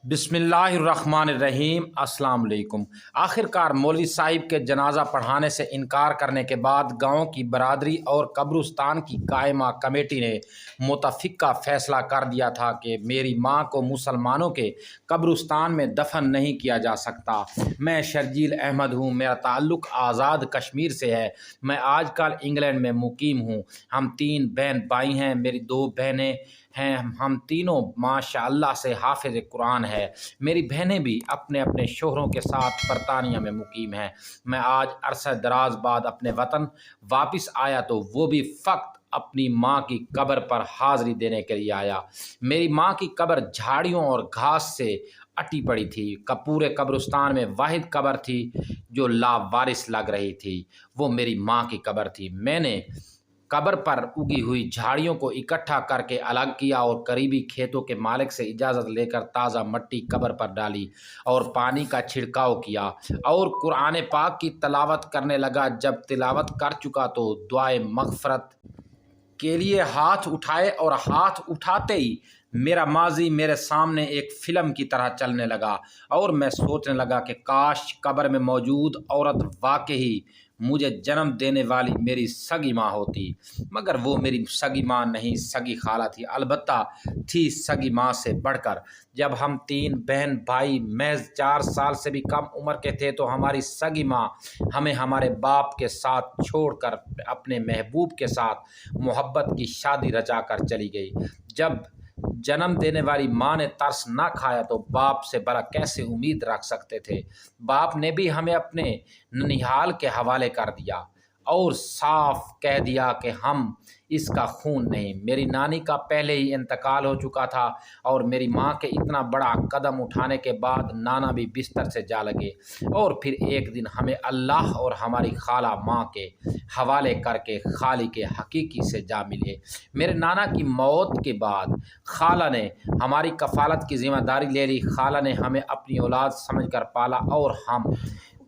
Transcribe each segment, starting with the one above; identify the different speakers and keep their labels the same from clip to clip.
Speaker 1: बिस्मिल्लाहिर्रहमानिर्रहीम। अस्सलाम वालेकुम। आखिरकार मौलवी साहिब के जनाजा पढ़ाने से इनकार करने के बाद गांव की बरादरी और कब्रिस्तान की कायमा कमेटी ने मुतफ़िक़ा फ़ैसला कर दिया था कि मेरी मां को मुसलमानों के कब्रिस्तान में दफन नहीं किया जा सकता। मैं शर्जील अहमद हूँ। मेरा ताल्लुक़ आज़ाद कश्मीर से है। मैं आजकल इंग्लैंड में मुकीम हूँ। हम 3 बहन भाई हैं। मेरी 2 बहनें हैं। हम तीनों माशाअल्लाह से हाफ़िज़ कुरान है। मेरी बहनें भी अपने अपने शोहरों के साथ बरतानिया में मुकीम हैं। मैं आज अरसा दराज बाद अपने वतन वापस आया तो वो भी फ़क़्त अपनी माँ की कब्र पर हाज़िरी देने के लिए आया। मेरी माँ की कब्र झाड़ियों और घास से अटी पड़ी थी। पूरे कब्रिस्तान में वाहिद कब्र थी जो लावारिस लग रही थी, वो मेरी माँ की कब्र थी। मैंने कब्र पर उगी हुई झाड़ियों को इकट्ठा करके अलग किया और करीबी खेतों के मालिक से इजाज़त लेकर ताज़ा मिट्टी कब्र पर डाली और पानी का छिड़काव किया और कुरान पाक की तिलावत करने लगा। जब तिलावत कर चुका तो दुआए मग़फ़िरत के लिए हाथ उठाए और हाथ उठाते ही मेरा माजी मेरे सामने एक फ़िल्म की तरह चलने लगा और मैं सोचने लगा कि काश कब्र में मौजूद औरत वाकई मुझे जन्म देने वाली मेरी सगी माँ होती। मगर वो मेरी सगी माँ नहीं, सगी खाला थी। अलबत्ता थी सगी माँ से बढ़कर। जब हम 3 बहन भाई महज 4 साल से भी कम उम्र के थे तो हमारी सगी माँ हमें हमारे बाप के साथ छोड़कर अपने महबूब के साथ मोहब्बत की शादी रचा कर चली गई। जब जन्म देने वाली माँ ने तरस ना खाया तो बाप से भला कैसे उम्मीद रख सकते थे। बाप ने भी हमें अपने ननिहाल के हवाले कर दिया और साफ कह दिया कि हम इसका खून नहीं। मेरी नानी का पहले ही इंतकाल हो चुका था और मेरी माँ के इतना बड़ा कदम उठाने के बाद नाना भी बिस्तर से जा लगे और फिर एक दिन हमें अल्लाह और हमारी खाला माँ के हवाले करके खालिक हकीकी से जा मिले। मेरे नाना की मौत के बाद खाला ने हमारी कफ़ालत की ज़िम्मेदारी ले ली। खाला ने हमें अपनी औलाद समझकर पाला और हम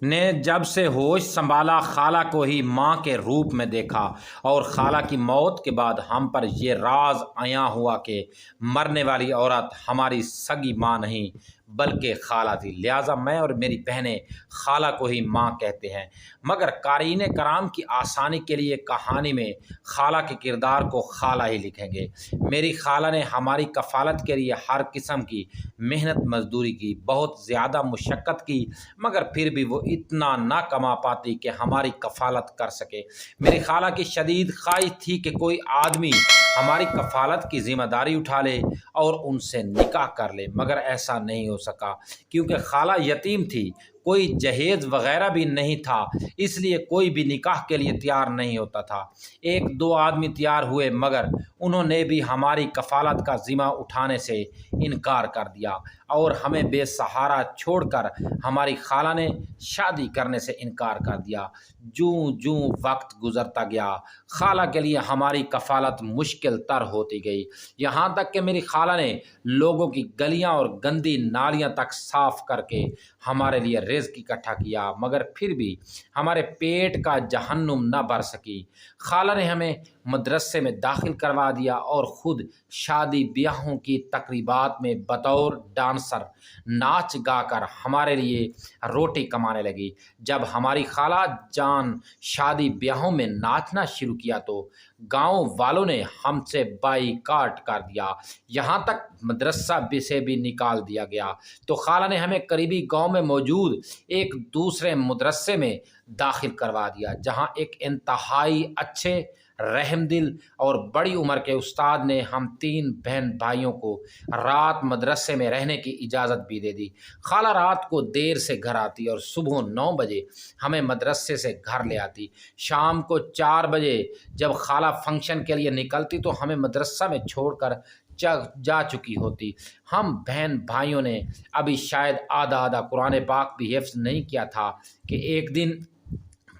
Speaker 1: ने जब से होश संभाला खाला को ही माँ के रूप में देखा और खाला की मौत के बाद हम पर ये राज आया हुआ कि मरने वाली औरत हमारी सगी माँ नहीं बल्कि खाला थी। लिहाजा मैं और मेरी बहनें खाला को ही माँ कहते हैं। मगर क़ारीन कराम की आसानी के लिए कहानी में खाला के किरदार को खाला ही लिखेंगे। मेरी खाला ने हमारी कफ़ालत के लिए हर किस्म की मेहनत मजदूरी की, बहुत ज़्यादा मुशक्क़त की, मगर फिर भी वो इतना ना कमा पाती कि हमारी कफ़ालत कर सके। मेरी खाला की शदीद ख्वाहिश थी कि कोई आदमी हमारी कफ़ालत की ज़िम्मेदारी उठा ले और उनसे निकाह कर ले, मगर ऐसा नहीं हो सका क्योंकि खाला यतीम थी, कोई जहेज़ वग़ैरह भी नहीं था, इसलिए कोई भी निकाह के लिए तैयार नहीं होता था। 1-2 आदमी तैयार हुए मगर उन्होंने भी हमारी कफ़ालत का ज़िम्मा उठाने से इनकार कर दिया और हमें बेसहारा छोड़कर हमारी खाला ने शादी करने से इनकार कर दिया। जूँ जूँ वक्त गुज़रता गया खाला के लिए हमारी कफ़ालत मुश्किल तर होती गई, यहाँ तक कि मेरी खाला ने लोगों की गलियाँ और गंदी नालियाँ तक साफ़ करके हमारे लिए रिज़्क़ इकट्ठा किया, मगर फिर भी हमारे पेट का जहन्नुम न भर सकी। खाला ने हमें मदरसे में दाखिल करवा दिया और ख़ुद शादी ब्याहों की तकरीबात में बतौर डांसर नाच गाकर हमारे लिए रोटी कमाने लगी। जब हमारी खाला जान शादी ब्याहों में नाचना शुरू किया तो गांव वालों ने हमसे बाईकाट कर दिया, यहाँ तक मदरसा से भी निकाल दिया गया। तो खाला ने हमें करीबी गांव में मौजूद एक दूसरे मदरसे में दाखिल करवा दिया, जहाँ एक इंतहाई अच्छे रहमदिल और बड़ी उम्र के उस्ताद ने हम 3 बहन भाइयों को रात मदरसे में रहने की इजाज़त भी दे दी। खाला रात को देर से घर आती और सुबह 9 बजे हमें मदरसे से घर ले आती। शाम को 4 बजे जब खाला फंक्शन के लिए निकलती तो हमें मदरसा में छोड़कर जा चुकी होती। हम बहन भाइयों ने अभी शायद आधा आधा कुरान पाक भी हिफ्ज़ नहीं किया था कि एक दिन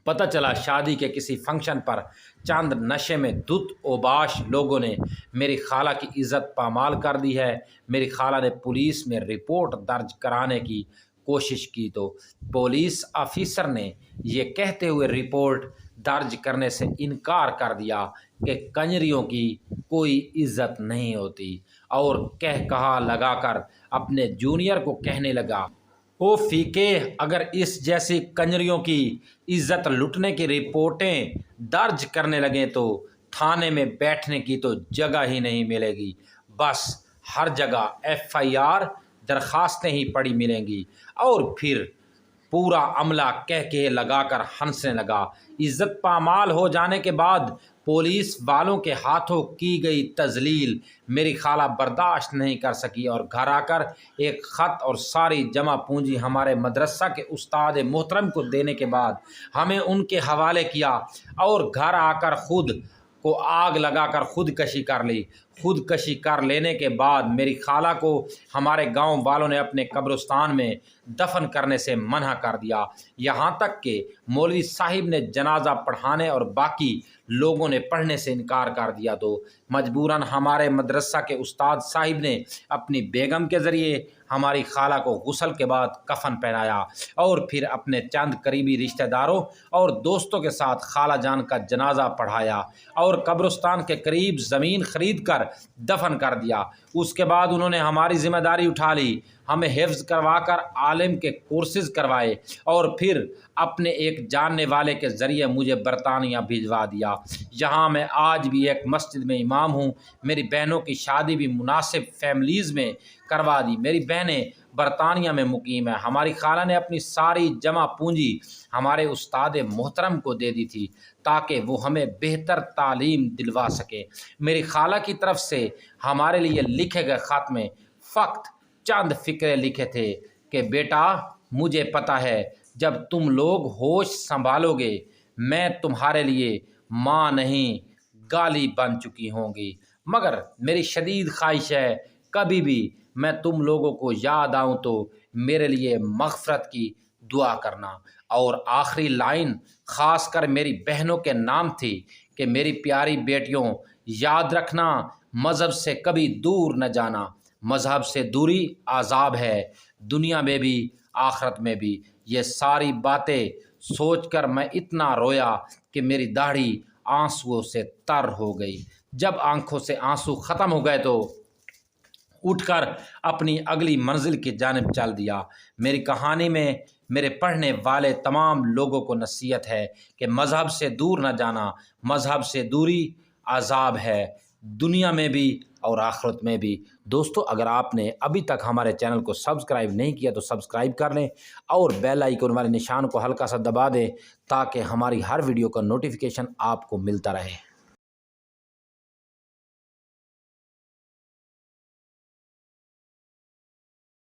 Speaker 1: पता चला शादी के किसी फंक्शन पर चंद नशे में धुत ओबाश लोगों ने मेरी खाला की इज़्ज़त पामाल कर दी है। मेरी खाला ने पुलिस में रिपोर्ट दर्ज कराने की कोशिश की तो पुलिस ऑफिसर ने ये कहते हुए रिपोर्ट दर्ज करने से इनकार कर दिया कि कंजरियों की कोई इज्जत नहीं होती और कह कहा लगाकर اپنے جونیئر کو کہنے لگا، او فیکے، اگر اس جیسی کنجریوں کی عزت لٹنے کی رپورٹیں درج کرنے لگیں تو تھانے میں بیٹھنے کی تو جگہ ہی نہیں ملے گی، بس ہر جگہ FIR درخواستیں ہی پڑی ملیں گی۔ اور پھر پورا عملہ کہہ لگا کر ہنسنے لگا۔ عزت پامال ہو جانے کے بعد پولیس والوں کے ہاتھوں کی گئی تذلیل میری خالہ برداشت نہیں کر سکی اور گھر آ کر ایک خط اور ساری جمع پونجی ہمارے مدرسہ کے استاد محترم کو دینے کے بعد ہمیں ان کے حوالے کیا اور گھر آ کر خود کو آگ لگا کر خودکشی کر لی۔ خودکشی کر لینے کے بعد میری خالہ کو ہمارے گاؤں والوں نے اپنے قبرستان میں دفن کرنے سے منع کر دیا، یہاں تک کہ مولوی صاحب نے جنازہ پڑھانے اور باقی لوگوں نے پڑھنے سے انکار کر دیا تو مجبوراً ہمارے مدرسہ کے استاد صاحب نے اپنی بیگم کے ذریعے ہماری خالہ کو غسل کے بعد کفن پہنایا اور پھر اپنے چند قریبی رشتہ داروں اور دوستوں کے ساتھ خالہ جان کا جنازہ پڑھایا اور قبرستان کے قریب زمین خرید کر دفن کر دیا۔ اس کے بعد انہوں نے ہماری ذمہ داری اٹھا لی، ہمیں حفظ کروا کر عالم کے کورسز کروائے اور پھر اپنے ایک جاننے والے کے ذریعے مجھے برطانیہ بھجوا دیا۔ یہاں میں آج بھی ایک مسجد میں امام ہوں۔ میری بہنوں کی شادی بھی مناسب فیملیز میں کروا دی۔ میری بہنیں برطانیہ میں مقیم ہیں۔ ہماری خالہ نے اپنی ساری جمع پونجی ہمارے استاد محترم کو دے دی تھی تاکہ وہ ہمیں بہتر تعلیم دلوا سکے۔ میری خالہ کی طرف سے ہمارے لیے لکھے گئے خط میں فقط چند فقرے لکھے تھے کہ بیٹا، مجھے پتہ ہے جب تم لوگ ہوش سنبھالو گے میں تمہارے لیے ماں نہیں گالی بن چکی ہوں گی، مگر میری شدید خواہش ہے کبھی بھی میں تم لوگوں کو یاد آؤں تو میرے لیے مغفرت کی دعا کرنا۔ اور آخری لائن خاص کر میری بہنوں کے نام تھی کہ میری پیاری بیٹیوں، یاد رکھنا مذہب سے کبھی دور نہ جانا، مذہب سے دوری عذاب ہے، دنیا میں بھی آخرت میں بھی۔ یہ ساری باتیں سوچ کر میں اتنا رویا کہ میری داڑھی آنسوؤں سے تر ہو گئی۔ جب آنکھوں سے آنسو ختم ہو گئے تو اٹھ کر اپنی اگلی منزل کی جانب چل دیا۔ میری کہانی میں میرے پڑھنے والے تمام لوگوں کو نصیحت ہے کہ مذہب سے دور نہ جانا، مذہب سے دوری عذاب ہے، دنیا میں بھی اور آخرت میں بھی۔ دوستو، اگر آپ نے ابھی تک ہمارے چینل کو سبسکرائب نہیں کیا تو سبسکرائب کر لیں اور بیل آئیکن والے نشان کو ہلکا سا دبا دیں تاکہ ہماری ہر ویڈیو کا نوٹیفیکیشن آپ کو ملتا رہے۔